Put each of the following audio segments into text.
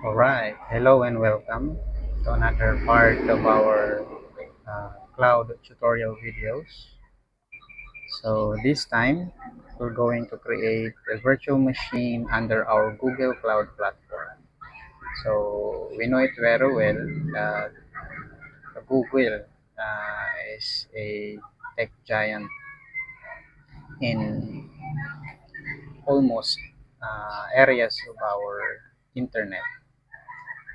Alright, hello and welcome to another part of our cloud tutorial videos. So this time, we're going to create a virtual machine under our Google Cloud platform. So we know it very well that Google is a tech giant in almost areas of our internet.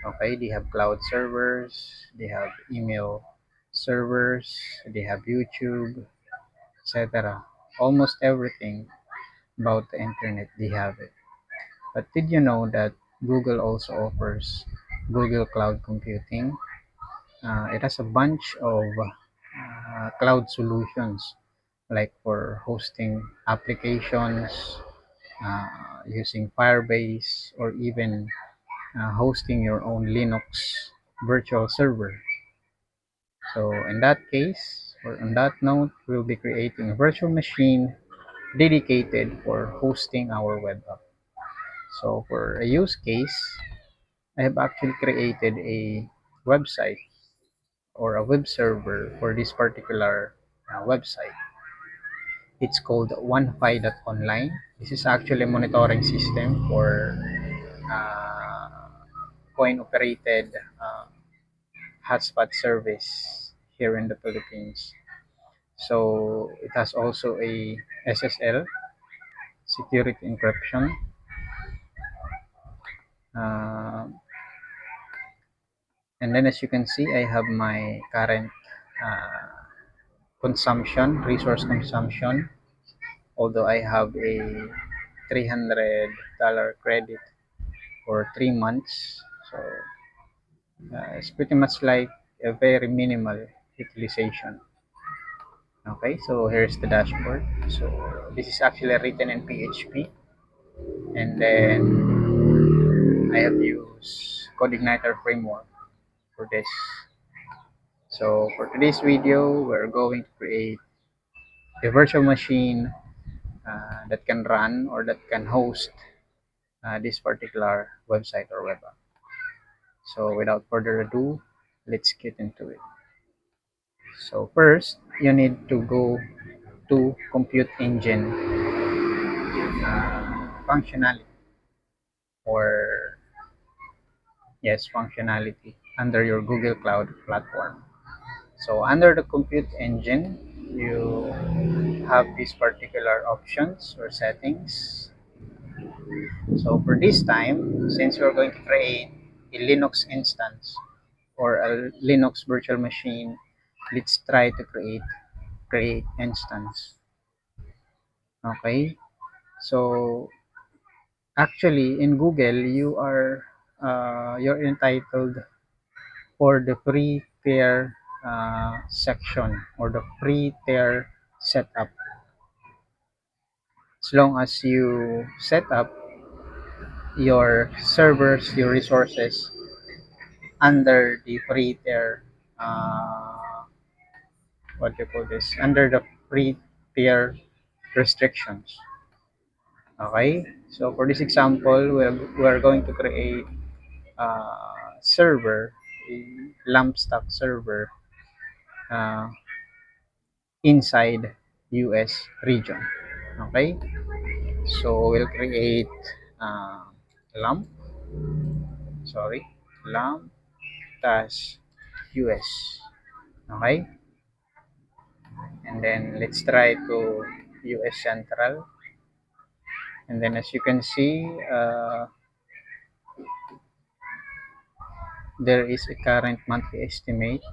Okay, they have cloud servers, they have email servers, they have YouTube, etc. Almost everything about the internet, they have it. But did you know that Google also offers Google Cloud Computing? It has a bunch of cloud solutions like for hosting applications, using Firebase, or even hosting your own Linux virtual server. So in that case, or on that note, we'll be creating a virtual machine dedicated for hosting our web app. So for a use case, I have actually created a website or a web server for this particular website. It's called OneFi.online. This is actually a monitoring system for uh, coin operated hotspot service here in the Philippines. So it has also a SSL security encryption. Uh, and then as you can see, I have my current uh, resource consumption, although I have a $300 credit for 3 months. So it's pretty much like a very minimal utilization. Okay, so here's the dashboard. So this is actually written in PHP, and then I have used CodeIgniter framework for this. So for today's video, we're going to create a virtual machine that can run or that can host this particular website or web app. So without further ado, let's get into it. So first, you need to go to Compute Engine functionality, or yes, functionality under your Google Cloud platform. So under the Compute Engine, you have these particular options or settings. So for this time, since we're going to create a Linux instance or a Linux virtual machine, let's try to create instance. Okay. So actually in Google, you're entitled for the free tier section or the free tier setup, as long as you set up your servers, your resources under the free tier, what do you call this, under the free tier restrictions. Okay, so for this example, we're going to create a server, a lump stack server uh, inside US region. Okay, so we'll create uh, lump, sorry, lump dash US. Okay, and then let's try to US Central, and then as you can see, there is a current monthly estimate.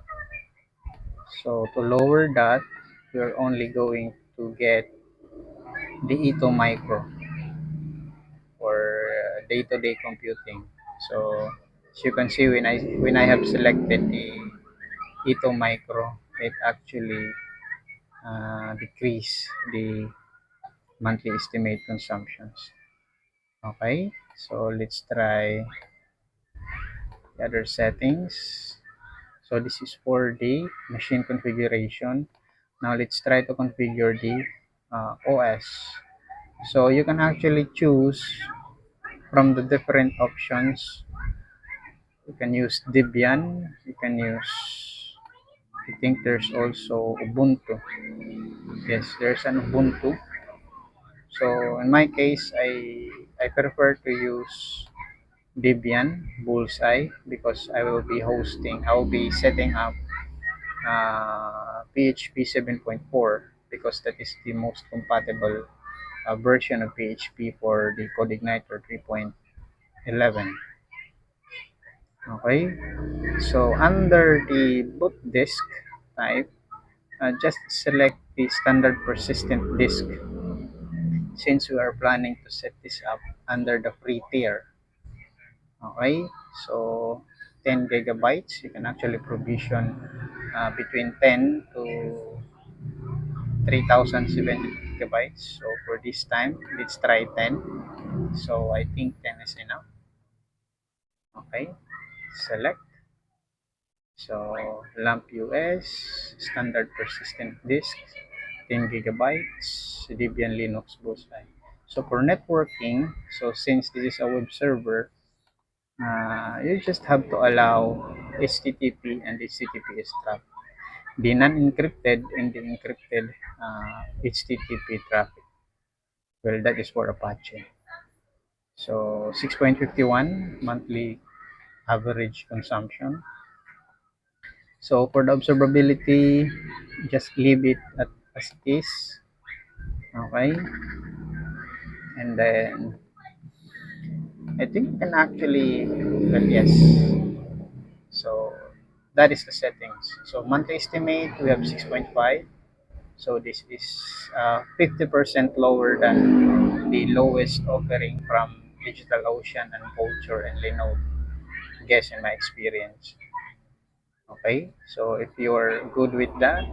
So to lower that, we're only going to get the Ito Micro for day-to-day computing. So as you can see, when I have selected the Ito Micro, it actually decrease the monthly estimate consumptions. Okay, so let's try the other settings. So this is for the machine configuration. Now let's try to configure the OS. So you can actually choose from the different options You can use Debian. You can use, I think there's also Ubuntu. Yes, there's an Ubuntu. So in my case, I prefer to use Debian Bullseye because I will be setting up PHP 7.4 because that is the most compatible version of PHP for the CodeIgniter 3.11. Okay, so under the boot disk type, just select the standard persistent disk since we are planning to set this up under the free tier. Okay, so 10 gigabytes, you can actually provision between 10 to 3,700 gigabytes. So for this time, let's try 10. So I think 10 is enough. Okay, select. So LAMP US, standard persistent disk, 10 gigabytes, Debian Linux Bullseye. So for networking, so since this is a web server, you just have to allow HTTP and HTTPS traffic. The non-encrypted and the encrypted HTTP traffic. Well, that is for Apache. So 6.51 monthly average consumption. So for the observability, just leave it as it is. Okay. And then I think you can actually, well, yes. So that is the settings. So monthly estimate, we have 6.5. So this is 50% lower than the lowest offering from DigitalOcean and Vultr and Linode, guess in my experience. Okay, so if you're good with that,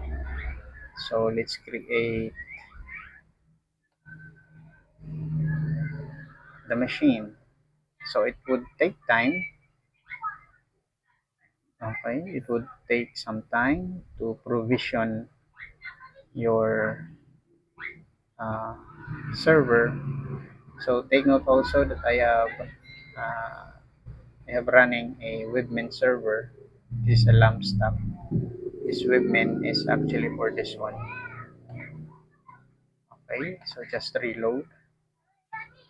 so let's create the machine. So it would take time. Okay, it would take some time to provision your uh, server. So take note also that I have running a webmin server. This is a lamp stack. This webmin is actually for this one. Okay, so just reload.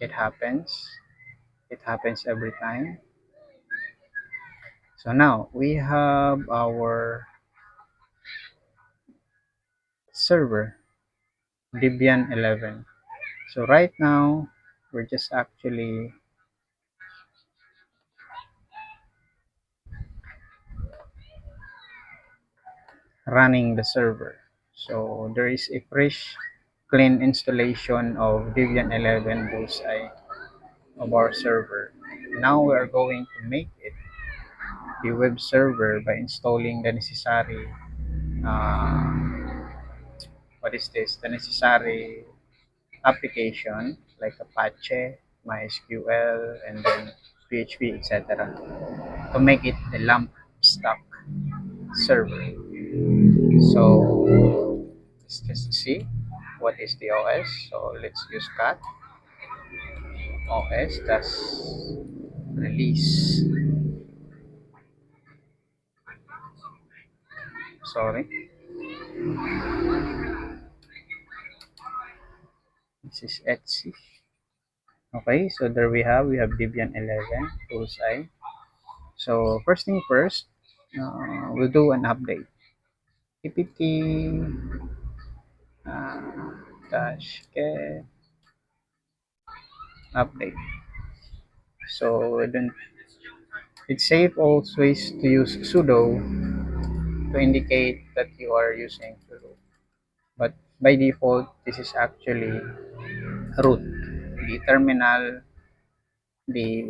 It happens. It happens every time. So now we have our server Debian 11. So right now we're just actually running the server. So there is a fresh clean installation of Debian 11 Bullseye of our server. Now we are going to make it the web server by installing the necessary uh, what is this? The necessary application like Apache, MySQL, and then PHP, etc. to make it a LAMP stack server. So let's just see what is the OS. So let's use cat OS dash release. Sorry, this is Etsy. Okay, so there we have Debian 11 Bullseye. So first thing first, we'll do an update. apt dash get update. So then it's safe always to use sudo to indicate that you are using sudo. But by default, this is actually root. The terminal, the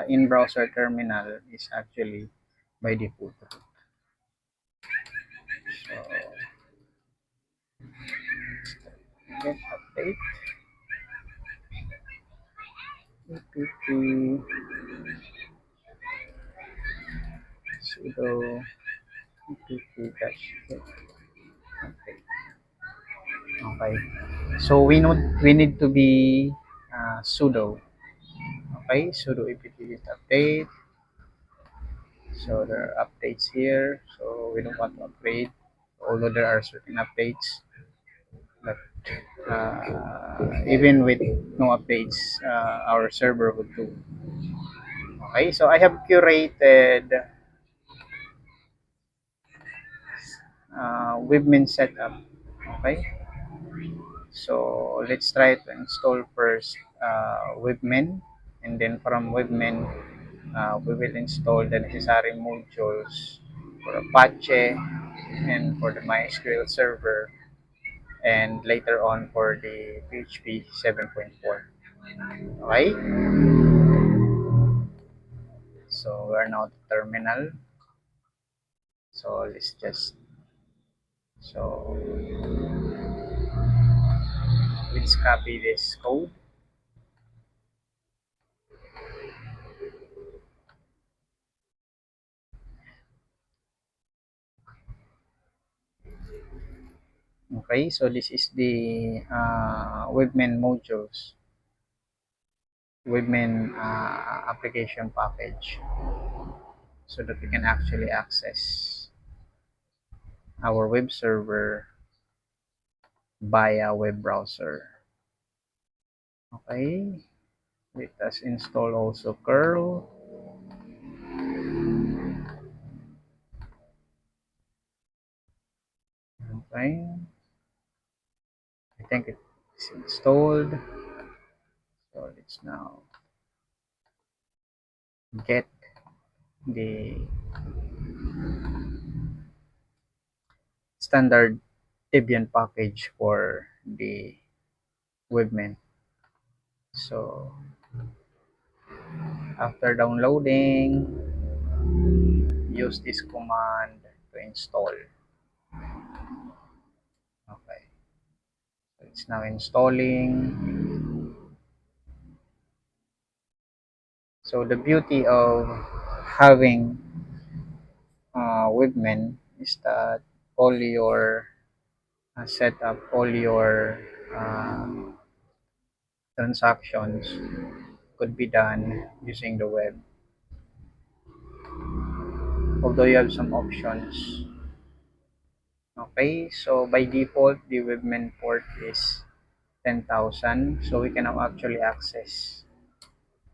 in-browser terminal is actually by default root. So get update apt sudo apt dash get update. Okay. So we need to be sudo. Okay, sudo apt get update. So there are updates here, so we don't want to upgrade, although there are certain updates, but even with no updates, our server would do. Okay, so I have curated Webmin setup. Okay, so let's try to install first Webmin, and then from Webmin, we will install the necessary modules for Apache and for the MySQL server, and later on for the PHP 7.4. Okay, so we are now at the terminal. So let's just so let's copy this code. Okay, so this is the Webmin modules, Webmin application package, so that we can actually access our web server via web browser. Okay, let us install also curl. Okay, I think it's installed. So let's now get the standard Debian package for the Webmin. So after downloading, use this command to install. Okay, so it's now installing. So the beauty of having Webmin is that all your setup, all your uh, transactions could be done using the web. Although you have some options. Okay, so by default, the Webmin port is 10,000. So we can now actually access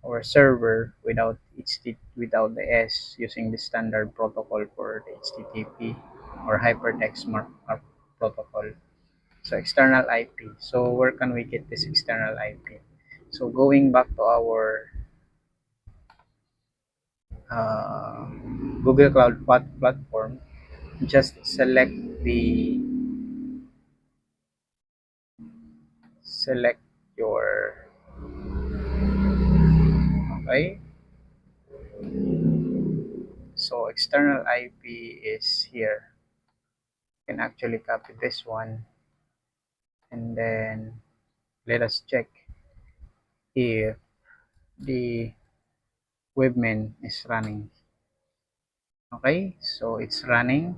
our server without the S, using the standard protocol for the HTTP or hypertext markup protocol. So external IP. So where can we get this external IP? So going back to our uh, Google Cloud platform, just select your, okay. So external IP is here. You can actually copy this one, and then let us check if the Webmin is running. Okay, so it's running.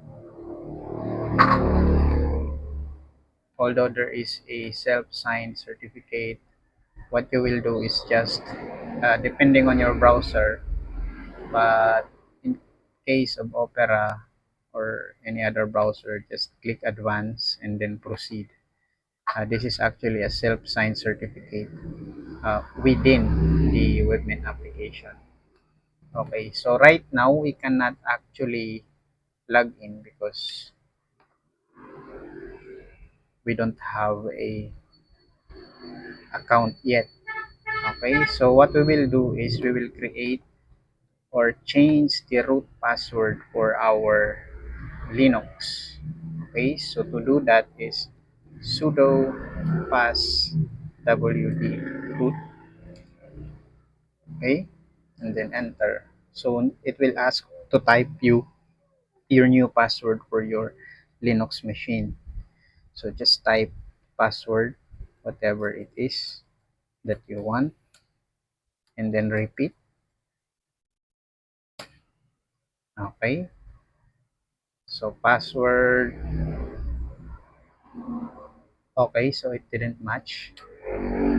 Although there is a self-signed certificate, what you will do is just, depending on your browser, but in case of Opera or any other browser, just click advance and then proceed. This is actually a self-signed certificate within the Webmin application. Okay, so right now we cannot actually log in because we don't have a account yet. Okay, so what we will do is we will create or change the root password for our Linux. Okay, so to do that is sudo passwd root. Okay, and then enter. So it will ask to type your new password for your Linux machine. So just type password, whatever it is that you want, and then repeat. Okay, so password. Okay, so it didn't match.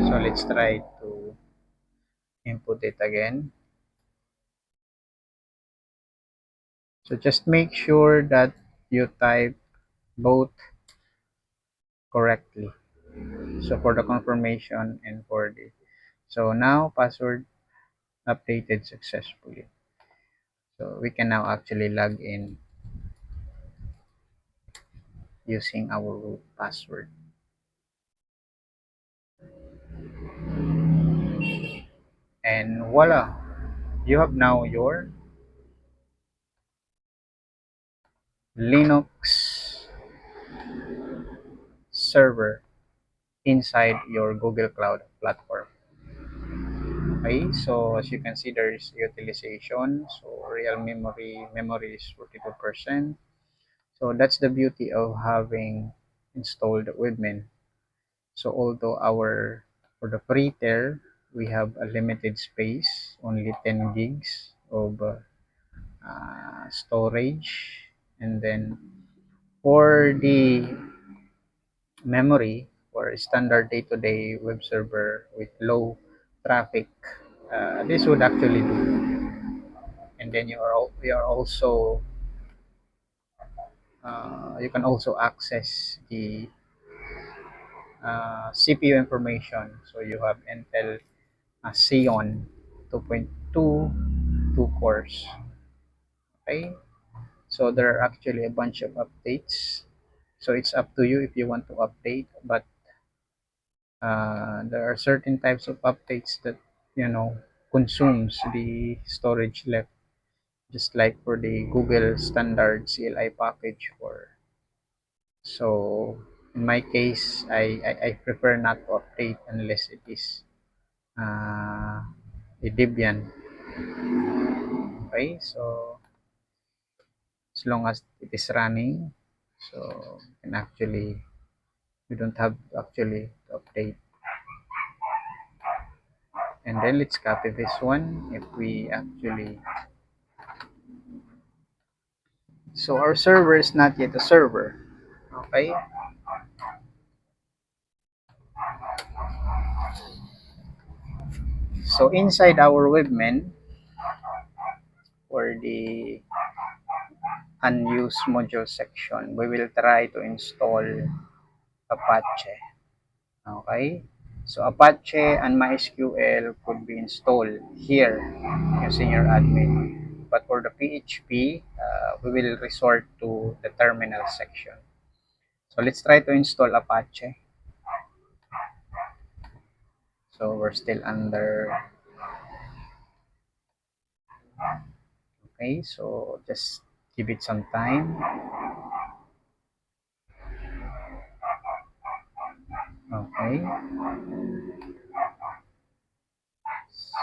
So let's try to input it again. So just make sure that you type both correctly. So for the confirmation and for the so now password updated successfully. So we can now actually log in using our root password. And voila, you have now your Linux server inside your Google Cloud platform. Okay, so as you can see, there is utilization. So real memory is 42%. So that's the beauty of having installed Webmin. So although our for the free tier we have a limited space, only 10 gigs of storage, and then for the memory for standard day-to-day web server with low traffic, this would actually do. And then you are also you can also access the CPU information. So you have Intel Xeon 2.2 2 cores. Okay, so there are actually a bunch of updates. So it's up to you if you want to update, but there are certain types of updates that consumes the storage left, just like for the Google standard CLI package. For so in my case, I prefer not to update unless it is a Debian. Okay, so as long as it is running, so you can actually you don't have to actually update. And then let's copy this one if we actually. So our server is not yet a server. Okay, so inside our webmin for the unused module section, we will try to install Apache. Okay, so Apache and MySQL could be installed here using your admin. But for the PHP, we will resort to the terminal section. So let's try to install Apache. So we're still under. Okay, so just give it some time. Okay,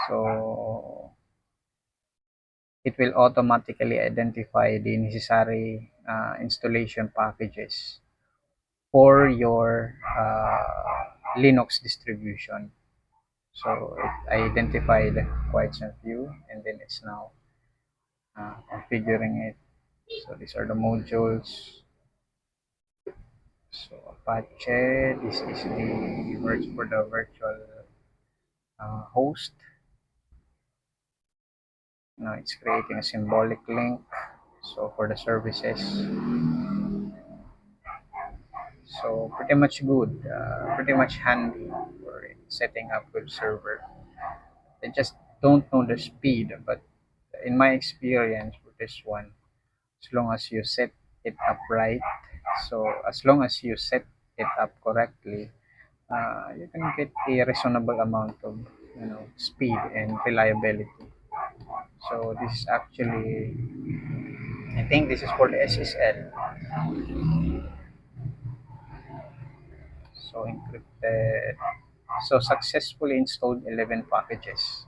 so it will automatically identify the necessary installation packages for your Linux distribution. So it identified quite some few, and then it's now configuring it. So these are the modules. So Apache, this is the words for the virtual host. Now it's creating a symbolic link. So for the services, so pretty much good, pretty much handy for setting up web server. I just don't know the speed, but in my experience with this one, as long as you set it up right, so as long as you set it up correctly, you can get a reasonable amount of speed and reliability. So this is actually, I think this is for the SSL. So encrypted. So successfully installed 11 packages.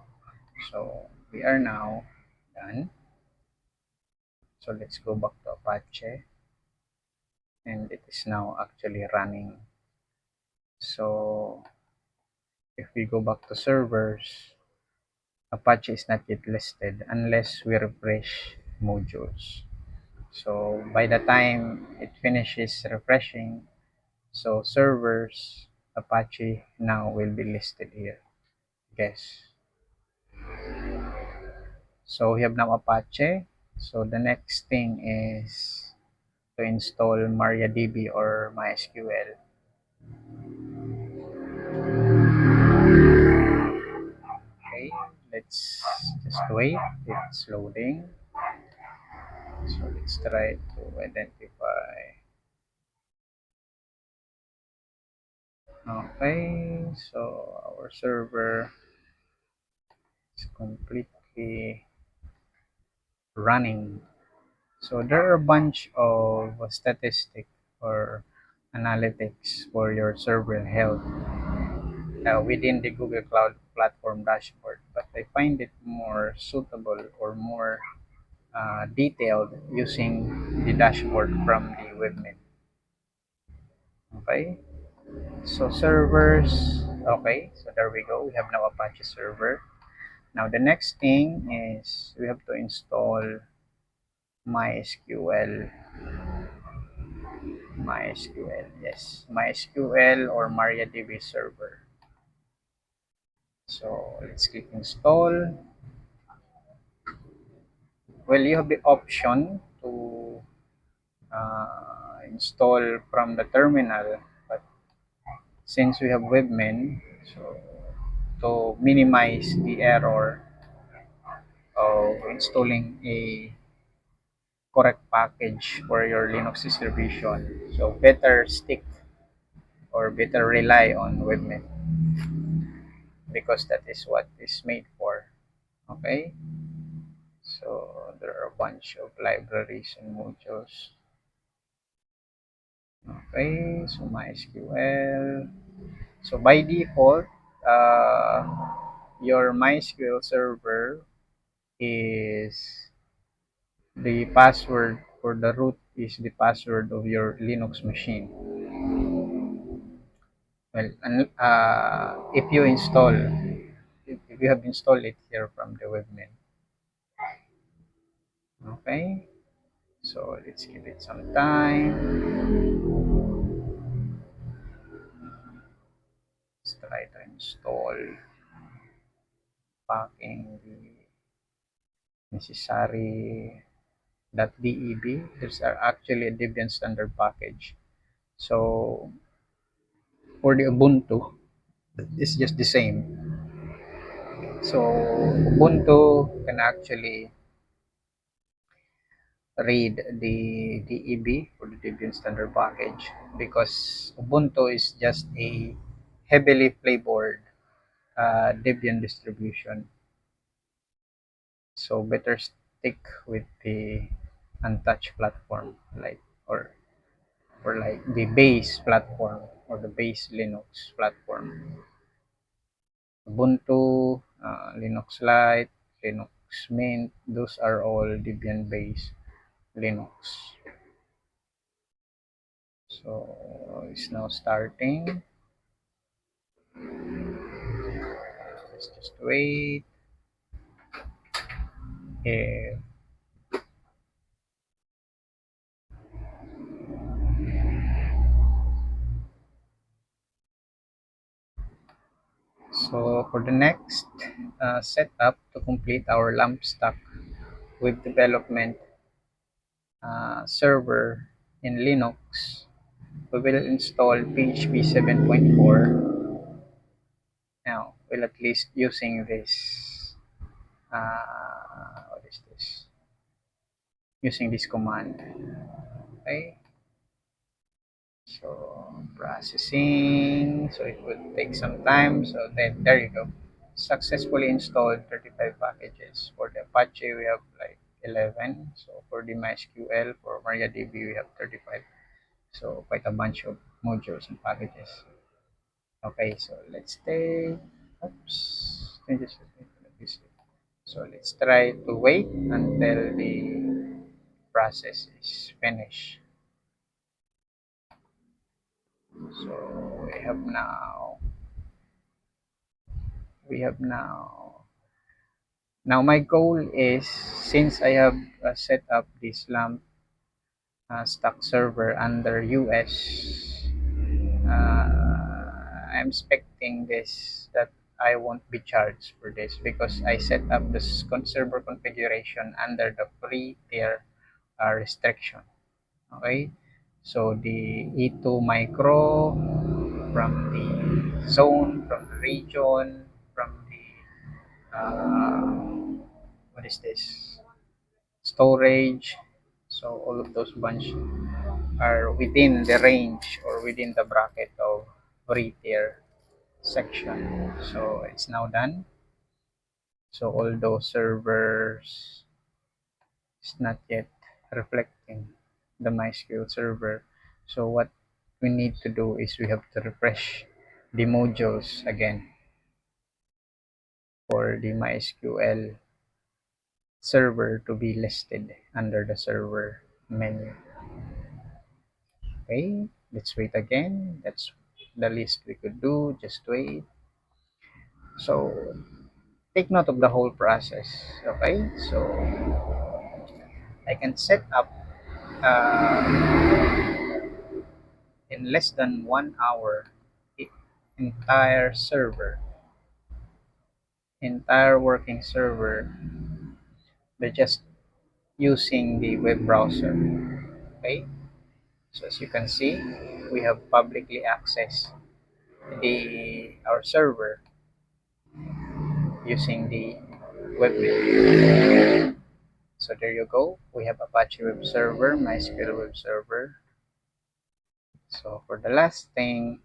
So we are now done. So let's go back to Apache, and it is now actually running. So if we go back to servers, Apache is not yet listed unless we refresh modules. So by the time it finishes refreshing, so servers Apache now will be listed here. Yes. So we have now Apache. So the next thing is to install MariaDB or MySQL. Okay, let's just wait. It's loading. So let's try to identify. Okay, so our server is completely running. So there are a bunch of statistics or analytics for your server health within the Google Cloud Platform dashboard, but I find it more suitable or more detailed using the dashboard from the webmin. Okay, so servers. Okay, so there we go. We have now Apache server. Now the next thing is we have to install MySQL. MySQL, yes, MySQL or MariaDB server. So let's click install. Well, you have the option to install from the terminal, but since we have webmin, so to minimize the error of installing a correct package for your Linux distribution, so better stick or better rely on webmin because that is what is made for. Okay, so there are a bunch of libraries and modules. Okay, so MySQL. So by default, uh, your MySQL server is the password for the root is the password of your Linux machine. Well, and, if you install, if you have installed it here from the webmin, okay. So let's give it some time. Let's try to install, packing the necessary .deb. There's actually a Debian standard package. So for the Ubuntu, it's just the same. So Ubuntu can actually read the DEB for the Debian standard package because Ubuntu is just a heavily flavored Debian distribution. So better stick with the untouched platform or like the base platform or the base Linux platform. Ubuntu, Linux Lite, Linux Mint, those are all Debian based Linux. So it's now starting. Let's just wait. Yeah. So for the next setup to complete our LAMP stack with development server in Linux, we will install PHP 7.4. Now, we'll at least using this, what is this? Using this command. Okay, so processing, so it will take some time. So then there you go. Successfully installed 35 packages. For the Apache, we have like 11. So for the MySQL, for MariaDB, we have 35. So quite a bunch of modules and packages. Okay, so let's take, oops, changes. So let's try to wait until the process is finished. So we have now my goal is, since I have set up this LAMP stock server under US, I'm expecting this that I won't be charged for this because I set up the server configuration under the free tier restriction. Okay, so the E2 micro from the zone, from the region, from the what is this storage. So all of those bunch are within the range or within the bracket of free tier section. So it's now done. So all those servers is not yet reflecting the MySQL server. So what we need to do is we have to refresh the modules again for the MySQL server to be listed under the server menu. Okay, let's wait again. That's the least we could do. Just wait. So take note of the whole process. Okay, so I can set up in less than 1 hour the entire working server by just using the web browser. Okay, so as you can see, we have publicly accessed the our server using the webmail. So there you go. We have Apache Web Server, MySQL Web Server. So for the last thing,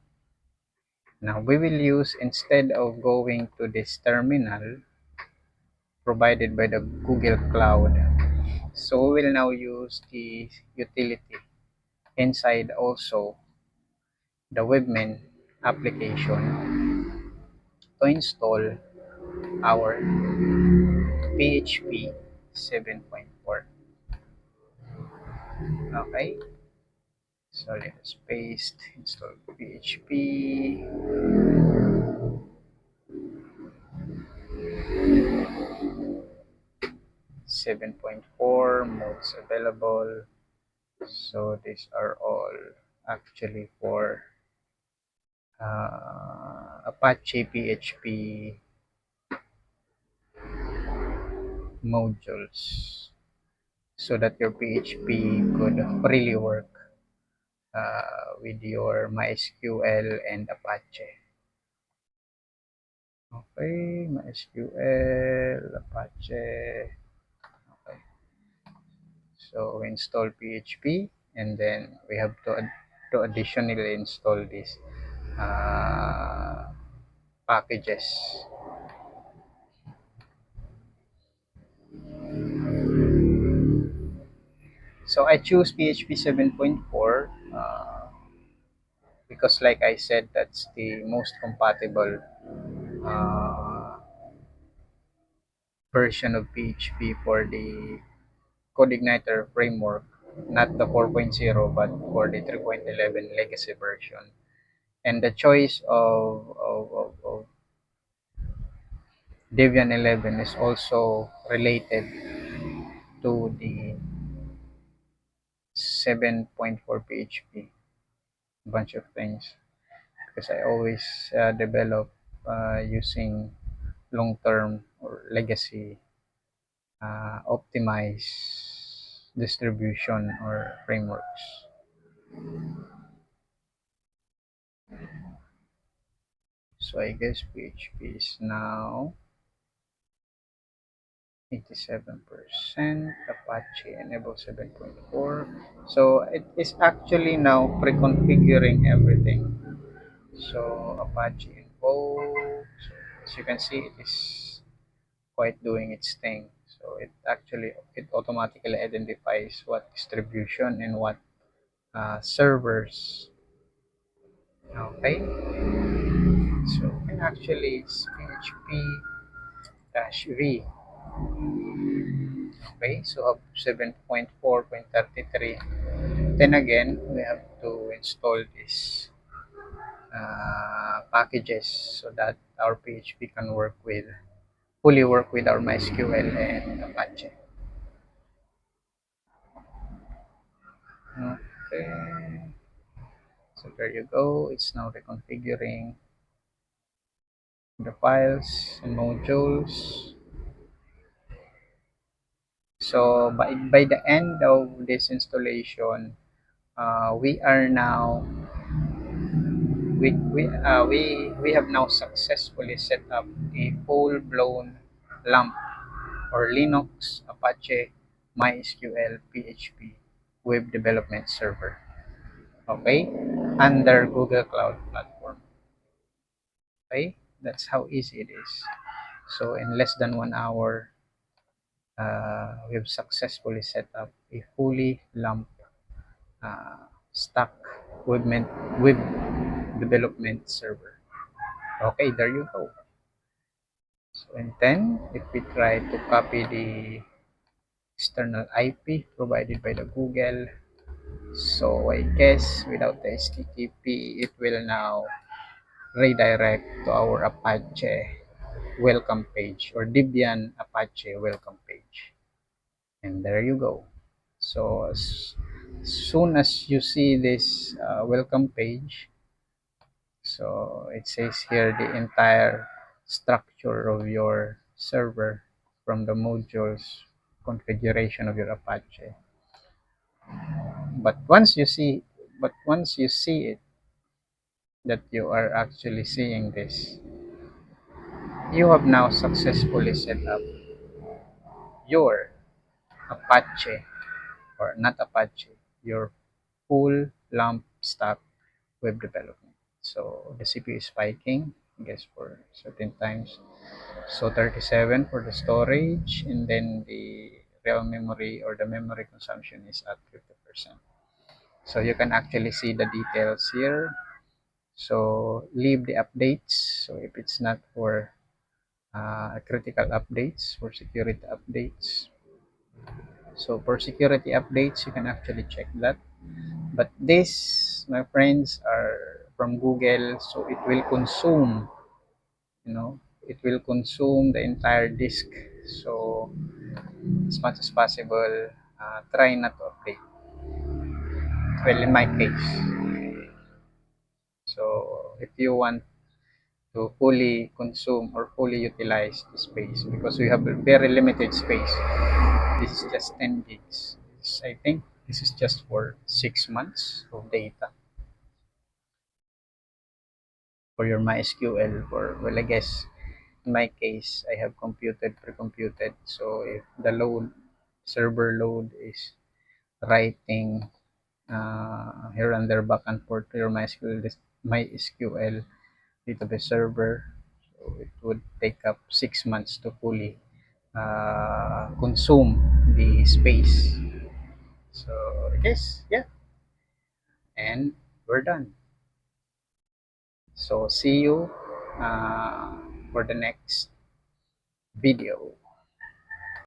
now we will use, instead of going to this terminal provided by the Google Cloud, so we will now use the utility inside also the webmin application to install our PHP 7.4. Okay, so let's paste install PHP 7.4 modes available. So these are all actually for Apache PHP modules so that your PHP could freely work with your MySQL and Apache. Okay, MySQL, Apache. Okay, so install PHP and then we have to additionally install these uh, packages. So I choose PHP 7.4 because like I said, that's the most compatible uh, version of PHP for the CodeIgniter framework, not the 4.0 but for the 3.11 legacy version. And the choice of Debian 11 is also related to the 7.4 PHP, bunch of things, because I always develop using long-term or legacy optimized distribution or frameworks. So I guess PHP is now 87%, Apache enable 7.4. So it is actually now pre-configuring everything. So Apache invoke. So as you can see, it is quite doing its thing. So it automatically identifies what distribution and what servers. Okay, so and actually it's PHP dash v. Okay, so up 7.4.33. Then again, we have to install these packages so that our PHP can fully work with our MySQL and Apache. Okay, so there you go. It's now reconfiguring. the files and modules. So by the end of this installation, we are now we have now successfully set up a full-blown LAMP or Linux Apache MySQL PHP web development server. Okay, under Google Cloud Platform. Okay, that's how easy it is. So in less than 1 hour, we've successfully set up a fully LAMP stack web development server. Okay, there you go. So and then if we try to copy the external IP provided by the Google, so I guess without the HTTP, it will now redirect to our Apache welcome page or Debian Apache welcome page. And there you go. So as soon as you see this welcome page, so it says here the entire structure of your server from the modules configuration of your Apache. But once you see it, that you are actually seeing this, you have now successfully set up your Apache or not Apache, your full LAMP stack web development. So the CPU is spiking, I guess for certain times. So 37 for the storage, and then the real memory or the memory consumption is at 50%. So you can actually see the details here. So leave the updates. So if it's not for critical updates, for security updates. So for security updates, you can actually check that. But this, my friends, are from Google, so it will consume, it will consume the entire disk. So as much as possible, try not to update. Well, in my case. So if you want to fully consume or fully utilize the space, because we have a very limited space, this is just 10 gigs. I think this is just for 6 months of data for your MySQL. For, well, I guess in my case, I have pre-computed. So if the server load is writing here and there back and forth to your MySQL database server, so it would take up 6 months to fully consume the space. So I guess, yeah, and we're done. So see you for the next video.